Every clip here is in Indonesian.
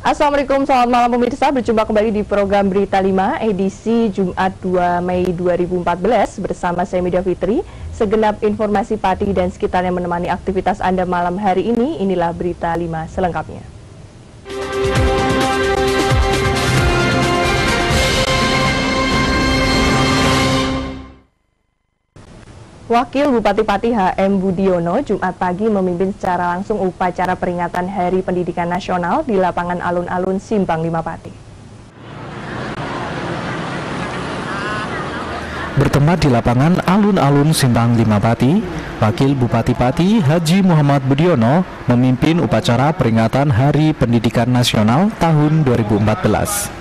Assalamualaikum, selamat malam pemirsa. Berjumpa kembali di program Berita 5 edisi Jumat 2 Mei 2014 bersama saya Media Fitri. Segenap informasi Pati dan sekitarnya menemani aktivitas Anda malam hari ini. Inilah Berita 5 selengkapnya. Wakil Bupati Pati HM Budiono Jumat pagi memimpin secara langsung upacara peringatan Hari Pendidikan Nasional di lapangan alun-alun Simpang 5 Pati. Bertempat di lapangan alun-alun Simpang 5 Pati, Wakil Bupati Pati Haji Muhammad Budiono memimpin upacara peringatan Hari Pendidikan Nasional tahun 2014.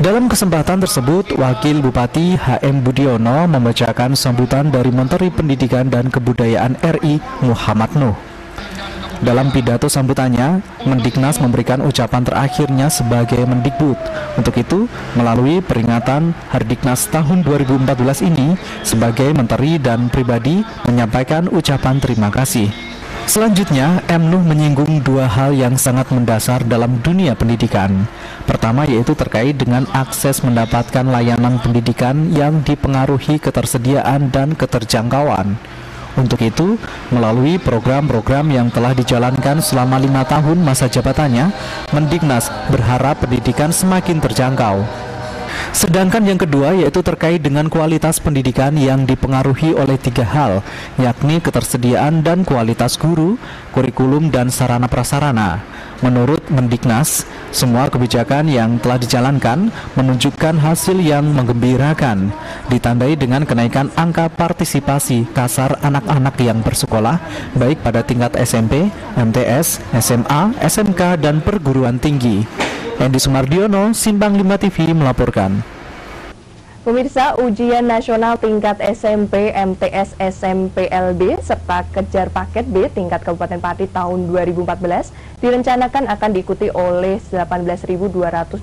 Dalam kesempatan tersebut, Wakil Bupati HM Budiono membacakan sambutan dari Menteri Pendidikan dan Kebudayaan RI Muhammad Nuh. Dalam pidato sambutannya, Mendiknas memberikan ucapan terakhirnya sebagai Mendikbud. Untuk itu, melalui peringatan Hardiknas tahun 2014 ini, sebagai Menteri dan pribadi menyampaikan ucapan terima kasih. Selanjutnya, M. Nuh menyinggung dua hal yang sangat mendasar dalam dunia pendidikan. Pertama yaitu terkait dengan akses mendapatkan layanan pendidikan yang dipengaruhi ketersediaan dan keterjangkauan. Untuk itu, melalui program-program yang telah dijalankan selama 5 tahun masa jabatannya, Mendiknas berharap pendidikan semakin terjangkau. Sedangkan yang kedua yaitu terkait dengan kualitas pendidikan yang dipengaruhi oleh 3 hal, yakni ketersediaan dan kualitas guru, kurikulum dan sarana prasarana. Menurut Mendiknas, semua kebijakan yang telah dijalankan menunjukkan hasil yang menggembirakan, ditandai dengan kenaikan angka partisipasi kasar anak-anak yang bersekolah, baik pada tingkat SMP, MTS, SMA, SMK, dan perguruan tinggi. Endi Sumardiono, Simpang 5 TV melaporkan. Pemirsa, ujian nasional tingkat SMP, MTS, SMPLB, serta kejar paket B tingkat Kabupaten Pati tahun 2014 direncanakan akan diikuti oleh 18.225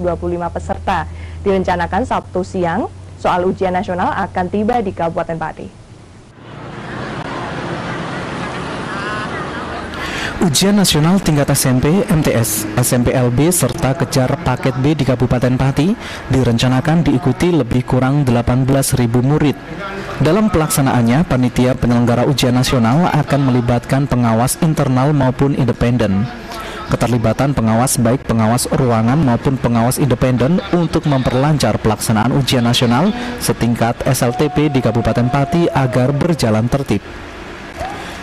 peserta. Direncanakan Sabtu siang, soal ujian nasional akan tiba di Kabupaten Pati. Ujian nasional tingkat SMP, MTS, SMPLB, serta kejar paket B di Kabupaten Pati direncanakan diikuti lebih kurang 18.000 murid. Dalam pelaksanaannya, panitia penyelenggara ujian nasional akan melibatkan pengawas internal maupun independen. Keterlibatan pengawas baik pengawas ruangan maupun pengawas independen untuk memperlancar pelaksanaan ujian nasional setingkat SLTP di Kabupaten Pati agar berjalan tertib.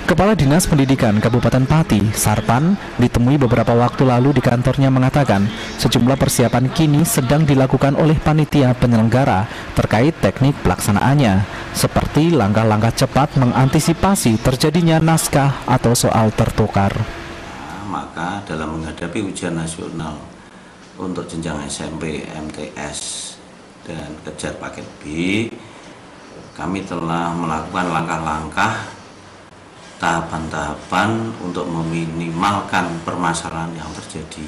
Kepala Dinas Pendidikan Kabupaten Pati, Sarpan, ditemui beberapa waktu lalu di kantornya mengatakan sejumlah persiapan kini sedang dilakukan oleh panitia penyelenggara terkait teknik pelaksanaannya, seperti langkah-langkah cepat mengantisipasi terjadinya naskah atau soal tertukar. Maka dalam menghadapi ujian nasional untuk jenjang SMP, MTS, dan kejar paket B, kami telah melakukan langkah-langkah tahapan-tahapan untuk meminimalkan permasalahan yang terjadi.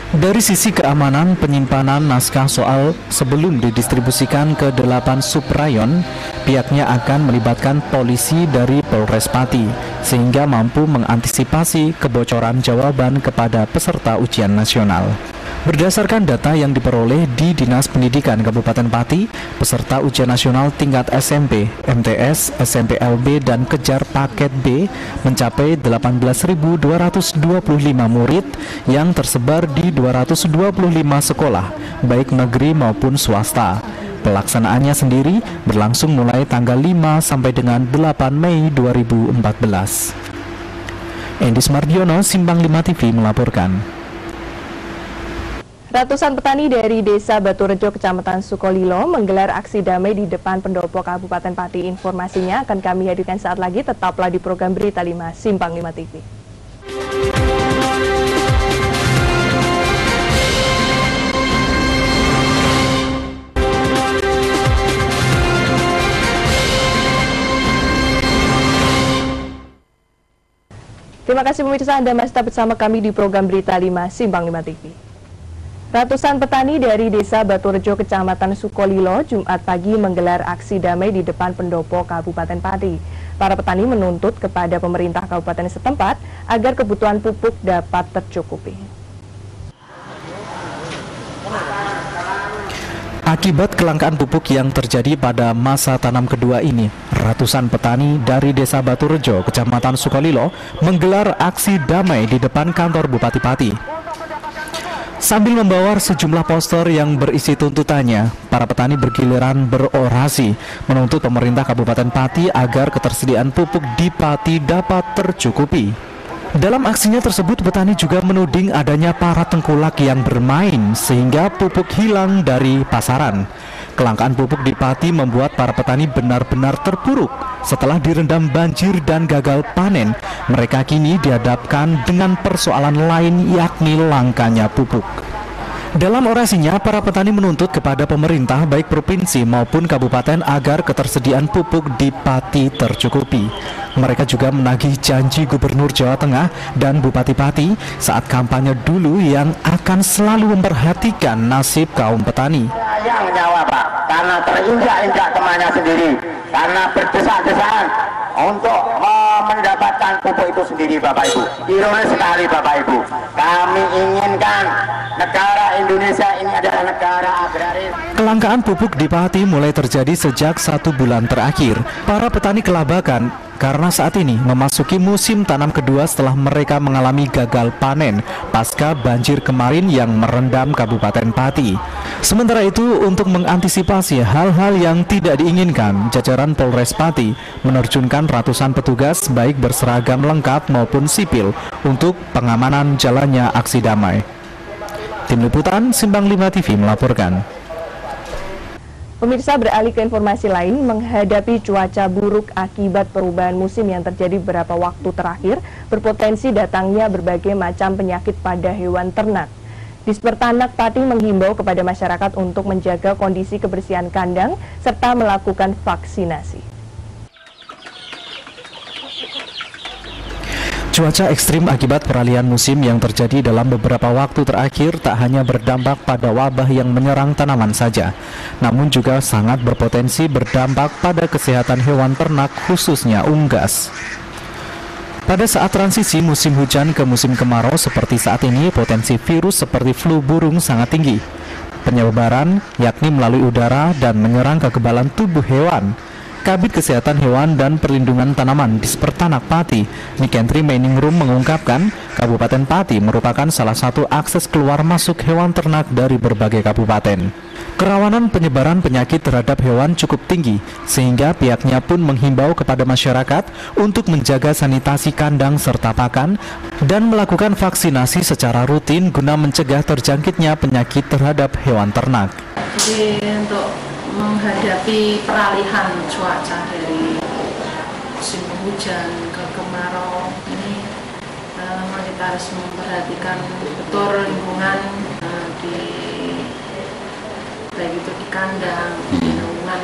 Dari sisi keamanan, penyimpanan naskah soal sebelum didistribusikan ke 8 subrayon, pihaknya akan melibatkan polisi dari Polres Pati sehingga mampu mengantisipasi kebocoran jawaban kepada peserta ujian nasional. Berdasarkan data yang diperoleh di Dinas Pendidikan Kabupaten Pati, peserta ujian nasional tingkat SMP, MTS, SMPLB, dan kejar paket B mencapai 18.225 murid yang tersebar di 225 sekolah, baik negeri maupun swasta. Pelaksanaannya sendiri berlangsung mulai tanggal 5 sampai dengan 8 Mei 2014. Endi Sumardiono, Simpang 5 TV melaporkan. Ratusan petani dari Desa Baturejo, Kecamatan Sukolilo menggelar aksi damai di depan pendopo Kabupaten Pati. Informasinya akan kami hadirkan saat lagi, tetaplah di program Berita 5 Simpang 5 TV. Terima kasih pemirsa, Anda masih tetap bersama kami di program Berita 5 Simpang 5 TV. Ratusan petani dari Desa Baturejo, Kecamatan Sukolilo, Jumat pagi menggelar aksi damai di depan pendopo Kabupaten Pati. Para petani menuntut kepada pemerintah kabupaten setempat agar kebutuhan pupuk dapat tercukupi. Akibat kelangkaan pupuk yang terjadi pada masa tanam kedua ini, ratusan petani dari Desa Baturejo, Kecamatan Sukolilo, menggelar aksi damai di depan kantor Bupati Pati. Sambil membawa sejumlah poster yang berisi tuntutannya, para petani bergiliran berorasi menuntut pemerintah Kabupaten Pati agar ketersediaan pupuk di Pati dapat tercukupi. Dalam aksinya tersebut, petani juga menuding adanya para tengkulak yang bermain sehingga pupuk hilang dari pasaran. Kelangkaan pupuk di Pati membuat para petani benar-benar terpuruk. Setelah direndam banjir dan gagal panen, mereka kini dihadapkan dengan persoalan lain, yakni langkanya pupuk. Dalam orasinya, para petani menuntut kepada pemerintah baik provinsi maupun kabupaten agar ketersediaan pupuk di Pati tercukupi. Mereka juga menagih janji Gubernur Jawa Tengah dan Bupati Pati saat kampanye dulu yang akan selalu memperhatikan nasib kaum petani. Sayang nyawa Pak, karena terinjak-injak temannya sendiri, karena berdesak-desakan untuk mendapatkan pupuk itu sendiri Bapak Ibu. Ironis sekali Bapak Ibu, kami inginkan negara Indonesia ini adalah negara agraris. Kelangkaan pupuk di Pati mulai terjadi sejak 1 bulan terakhir. Para petani kelabakan karena saat ini memasuki musim tanam kedua setelah mereka mengalami gagal panen pasca banjir kemarin yang merendam Kabupaten Pati. Sementara itu, untuk mengantisipasi hal-hal yang tidak diinginkan, jajaran Polres Pati menerjunkan ratusan petugas baik berseragam lengkap maupun sipil untuk pengamanan jalannya aksi damai. Tim Liputan Simbang 5 TV melaporkan. Pemirsa, beralih ke informasi lain, menghadapi cuaca buruk akibat perubahan musim yang terjadi beberapa waktu terakhir, berpotensi datangnya berbagai macam penyakit pada hewan ternak. Dispertanak Pati menghimbau kepada masyarakat untuk menjaga kondisi kebersihan kandang serta melakukan vaksinasi. Cuaca ekstrim akibat peralihan musim yang terjadi dalam beberapa waktu terakhir tak hanya berdampak pada wabah yang menyerang tanaman saja, namun juga sangat berpotensi berdampak pada kesehatan hewan ternak, khususnya unggas. Pada saat transisi musim hujan ke musim kemarau seperti saat ini, potensi virus seperti flu burung sangat tinggi. Penyebaran yakni melalui udara dan menyerang kekebalan tubuh hewan. Kabid Kesehatan Hewan dan Perlindungan Tanaman Dispertanak Pati, Nikentri Meningrum mengungkapkan, Kabupaten Pati merupakan salah satu akses keluar masuk hewan ternak dari berbagai kabupaten. Kerawanan penyebaran penyakit terhadap hewan cukup tinggi, sehingga pihaknya pun menghimbau kepada masyarakat untuk menjaga sanitasi kandang serta pakan dan melakukan vaksinasi secara rutin guna mencegah terjangkitnya penyakit terhadap hewan ternak. Jadi untuk menghadapi peralihan cuaca dari musim hujan ke kemarau ini, memang kita harus memperhatikan betul lingkungan baik itu di kandang, di lingkungan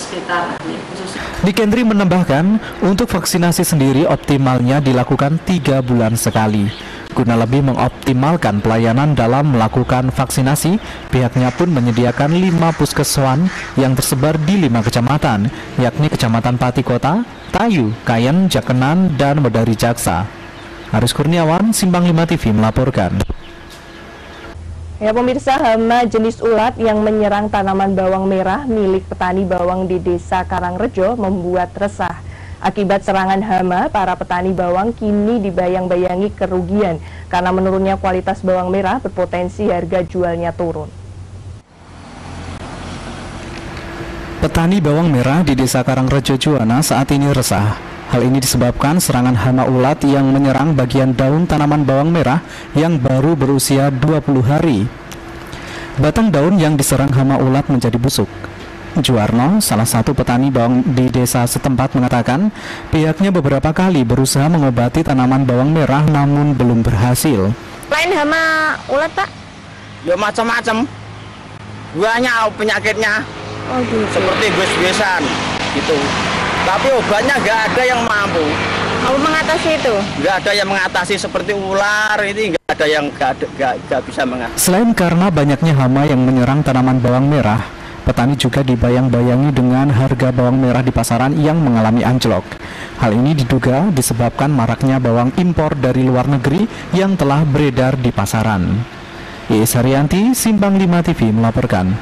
sekitar khususnya. Nikentri menambahkan, untuk vaksinasi sendiri optimalnya dilakukan 3 bulan sekali. Guna lebih mengoptimalkan pelayanan dalam melakukan vaksinasi, pihaknya pun menyediakan 5 puskeswan yang tersebar di 5 kecamatan, yakni Kecamatan Pati Kota, Tayu, Kayen, Jakenan, dan Medari Jaksa. Aris Kurniawan, Simbang 5 TV melaporkan. Ya pemirsa, hama jenis ulat yang menyerang tanaman bawang merah milik petani bawang di Desa Karangrejo membuat resah. Akibat serangan hama, para petani bawang kini dibayang-bayangi kerugian karena menurunnya kualitas bawang merah berpotensi harga jualnya turun. Petani bawang merah di Desa Karangrejo Juwana saat ini resah. Hal ini disebabkan serangan hama ulat yang menyerang bagian daun tanaman bawang merah yang baru berusia 20 hari. Batang daun yang diserang hama ulat menjadi busuk. Juwarno, salah satu petani bawang di desa setempat, mengatakan pihaknya beberapa kali berusaha mengobati tanaman bawang merah namun belum berhasil. Lain hama ulat, Pak? Ya macam-macam. Banyak penyakitnya. Oh gitu. Seperti gus-gusan gitu. Tapi obatnya nggak ada yang mampu. Mau mengatasi itu? Nggak ada yang mengatasi seperti ular, ini nggak ada yang nggak bisa mengatasi. Selain karena banyaknya hama yang menyerang tanaman bawang merah, petani juga dibayang-bayangi dengan harga bawang merah di pasaran yang mengalami anjlok. Hal ini diduga disebabkan maraknya bawang impor dari luar negeri yang telah beredar di pasaran. Iis Haryanti, Simpang 5 TV melaporkan.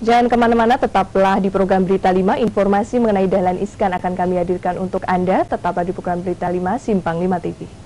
Jangan kemana-mana, tetaplah di program Berita 5. Informasi mengenai Dahlan Iskan akan kami hadirkan untuk Anda. Tetaplah di program Berita 5 Simpang 5 TV.